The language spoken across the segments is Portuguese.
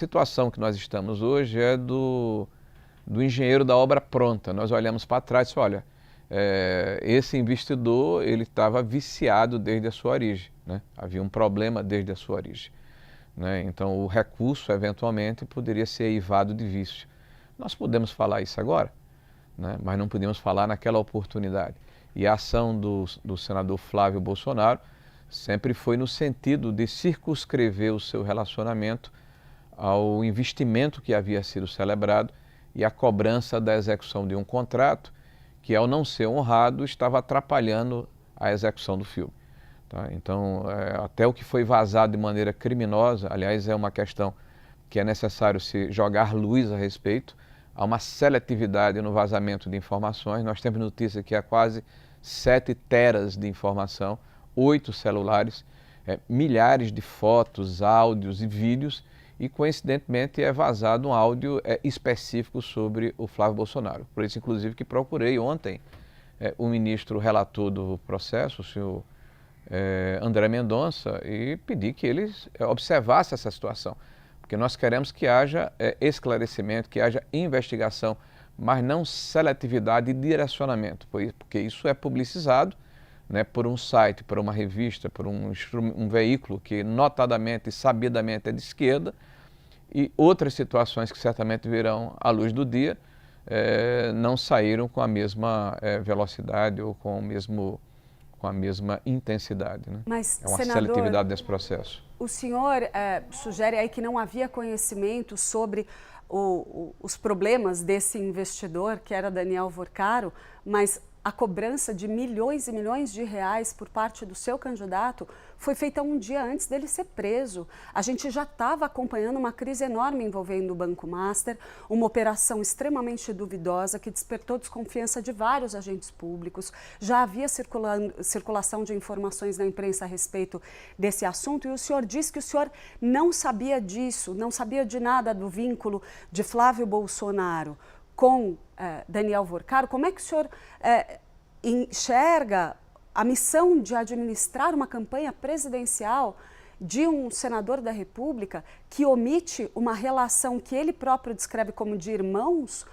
A situação que nós estamos hoje é do engenheiro da obra pronta. Nós olhamos para trás e olha, esse investidor ele estava viciado desde a sua origem, né? Havia um problema desde a sua origem, né? Então o recurso eventualmente poderia ser eivado de vício. Nós podemos falar isso agora, né? Mas não podíamos falar naquela oportunidade. E a ação do senador Flávio Bolsonaro sempre foi no sentido de circunscrever o seu relacionamento ao investimento que havia sido celebrado e à cobrança da execução de um contrato que, ao não ser honrado, estava atrapalhando a execução do filme. Tá? Então, até o que foi vazado de maneira criminosa, aliás, é uma questão que é necessário se jogar luz a respeito, há uma seletividade no vazamento de informações. Nós temos notícia que há quase 7 teras de informação, 8 celulares, milhares de fotos, áudios e vídeos, e coincidentemente é vazado um áudio específico sobre o Flávio Bolsonaro. Por isso, inclusive, que procurei ontem o ministro relator do processo, o senhor André Mendonça, e pedi que ele observasse essa situação, porque nós queremos que haja esclarecimento, que haja investigação, mas não seletividade e direcionamento, porque isso é publicizado, né, por um site, por uma revista, por um veículo que notadamente e sabidamente é de esquerda, e outras situações que certamente virão à luz do dia não saíram com a mesma velocidade ou com a mesma intensidade, né? Mas, é uma senador, seletividade nesse processo. O senhor sugere aí que não havia conhecimento sobre os problemas desse investidor, que era Daniel Vorcaro, mas a cobrança de milhões e milhões de reais por parte do seu candidato foi feita um dia antes dele ser preso. A gente já estava acompanhando uma crise enorme envolvendo o Banco Master, uma operação extremamente duvidosa que despertou desconfiança de vários agentes públicos. Já havia circulação de informações na imprensa a respeito desse assunto e o senhor disse que o senhor não sabia disso, não sabia de nada do vínculo de Flávio Bolsonaro com Daniel Vorcaro. Como é que o senhor enxerga a missão de administrar uma campanha presidencial de um senador da República que omite uma relação que ele próprio descreve como de irmãos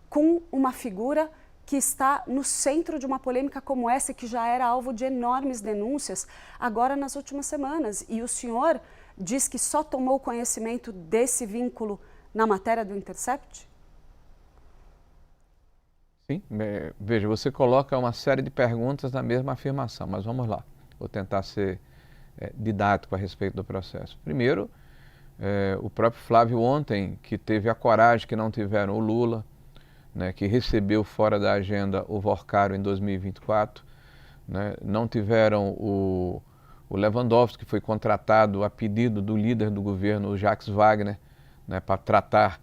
com uma figura que está no centro de uma polêmica como essa, que já era alvo de enormes denúncias agora nas últimas semanas? E o senhor diz que só tomou conhecimento desse vínculo na matéria do Intercept? Sim, veja, você coloca uma série de perguntas na mesma afirmação, mas vamos lá, vou tentar ser didático a respeito do processo. Primeiro, o próprio Flávio ontem, que teve a coragem que não tiveram o Lula, né, que recebeu fora da agenda o Vorcaro em 2024, né, não tiveram o Lewandowski, que foi contratado a pedido do líder do governo, o Jacques Wagner, né, para tratar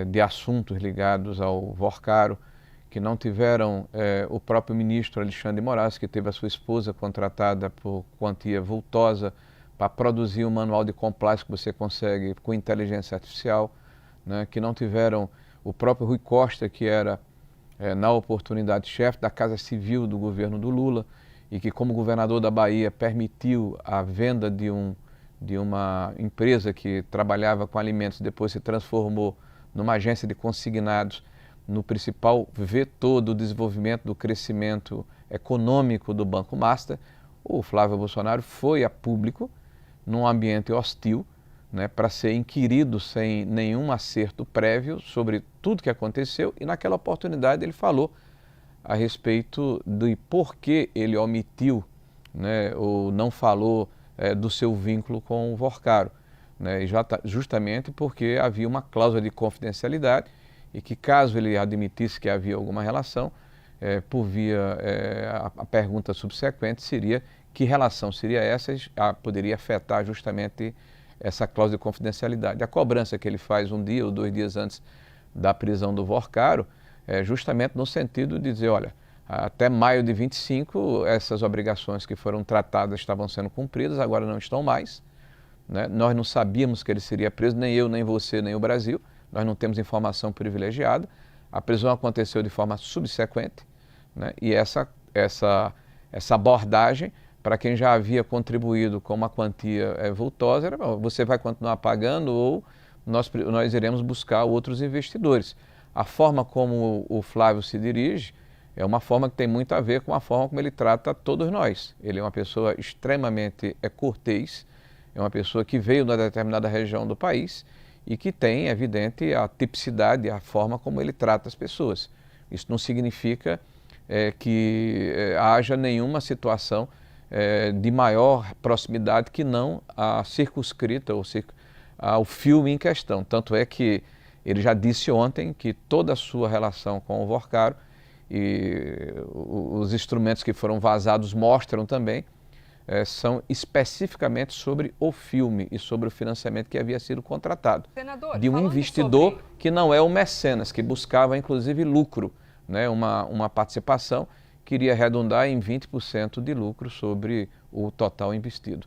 de assuntos ligados ao Vorcaro, que não tiveram o próprio ministro Alexandre de Moraes, que teve a sua esposa contratada por quantia vultosa para produzir um manual de compliance que você consegue com inteligência artificial, né? Que não tiveram o próprio Rui Costa, que era, na oportunidade, chefe da Casa Civil do governo do Lula, e que, como governador da Bahia, permitiu a venda de uma empresa que trabalhava com alimentos, depois se transformou numa agência de consignados, no principal vetor do desenvolvimento, do crescimento econômico do Banco Master. O Flávio Bolsonaro foi a público, num ambiente hostil, né, para ser inquirido sem nenhum acerto prévio sobre tudo que aconteceu, e naquela oportunidade ele falou a respeito de por que ele omitiu, né, ou não falou do seu vínculo com o Vorcaro, né, justamente porque havia uma cláusula de confidencialidade e que, caso ele admitisse que havia alguma relação, por via a pergunta subsequente seria que relação seria essa, poderia afetar justamente essa cláusula de confidencialidade. A cobrança que ele faz um dia ou 2 dias antes da prisão do Vorcaro é justamente no sentido de dizer, olha, até maio de 25 essas obrigações que foram tratadas estavam sendo cumpridas, agora não estão mais, né? Nós não sabíamos que ele seria preso, nem eu, nem você, nem o Brasil. Nós não temos informação privilegiada, a prisão aconteceu de forma subsequente, né? E essa abordagem, para quem já havia contribuído com uma quantia vultosa, era, você vai continuar pagando ou nós iremos buscar outros investidores. A forma como o Flávio se dirige é uma forma que tem muito a ver com a forma como ele trata todos nós. Ele é uma pessoa extremamente cortês, é uma pessoa que veio de uma determinada região do país e que tem, é evidente, a tipicidade, a forma como ele trata as pessoas. Isso não significa que haja nenhuma situação de maior proximidade que não a circunscrita ao filme em questão. Tanto é que ele já disse ontem que toda a sua relação com o Vorcaro e os instrumentos que foram vazados mostram também, são especificamente sobre o filme e sobre o financiamento que havia sido contratado. Senador, de um investidor que não é o mecenas, que buscava inclusive lucro, né? Uma participação que iria redundar em 20% de lucro sobre o total investido.